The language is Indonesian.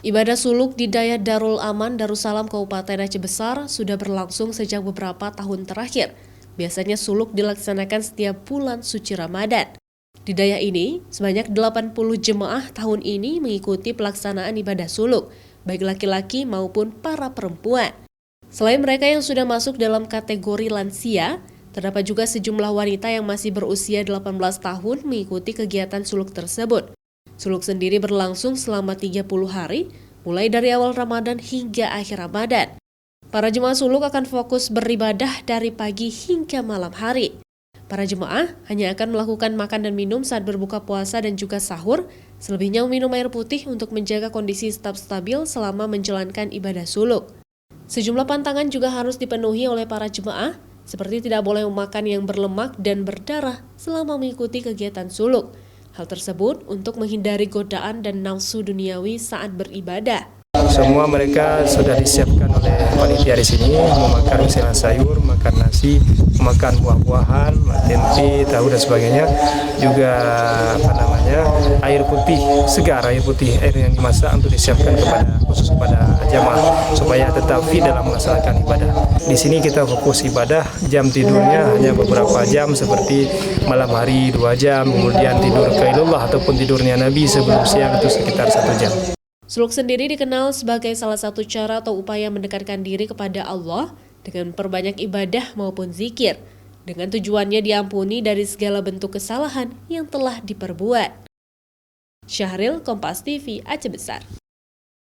Ibadah suluk di Daya Darul Aman Darussalam Kabupaten Aceh Besar sudah berlangsung sejak beberapa tahun terakhir. Biasanya suluk dilaksanakan setiap bulan suci Ramadan. Di daya ini, sebanyak 80 jemaah tahun ini mengikuti pelaksanaan ibadah suluk, baik laki-laki maupun para perempuan. Selain mereka yang sudah masuk dalam kategori lansia, terdapat juga sejumlah wanita yang masih berusia 18 tahun mengikuti kegiatan suluk tersebut. Suluk sendiri berlangsung selama 30 hari, mulai dari awal Ramadan hingga akhir Ramadan. Para jemaah suluk akan fokus beribadah dari pagi hingga malam hari. Para jemaah hanya akan melakukan makan dan minum saat berbuka puasa dan juga sahur, selebihnya minum air putih untuk menjaga kondisi tetap stabil selama menjalankan ibadah suluk. Sejumlah pantangan juga harus dipenuhi oleh para jemaah, seperti tidak boleh memakan yang berlemak dan berdarah selama mengikuti kegiatan suluk. Hal tersebut untuk menghindari godaan dan nafsu duniawi saat beribadah. Semua mereka sudah disiapkan oleh panitia di sini, memakan misalnya sayur, makan nasi, makan buah-buahan, tempe, tahu dan sebagainya. Juga air putih segar, air yang dimasak untuk disiapkan khusus kepada jamaah supaya tetap fit dalam melaksanakan ibadah. Di sini kita fokus ibadah, jam tidurnya hanya beberapa jam seperti malam hari 2 jam, kemudian tidur qailullah ataupun tidurnya Nabi sebelum siang itu sekitar 1 jam. Suluk sendiri dikenal sebagai salah satu cara atau upaya mendekatkan diri kepada Allah dengan perbanyak ibadah maupun zikir, dengan tujuannya diampuni dari segala bentuk kesalahan yang telah diperbuat. Syahril, Kompas TV, Aceh Besar.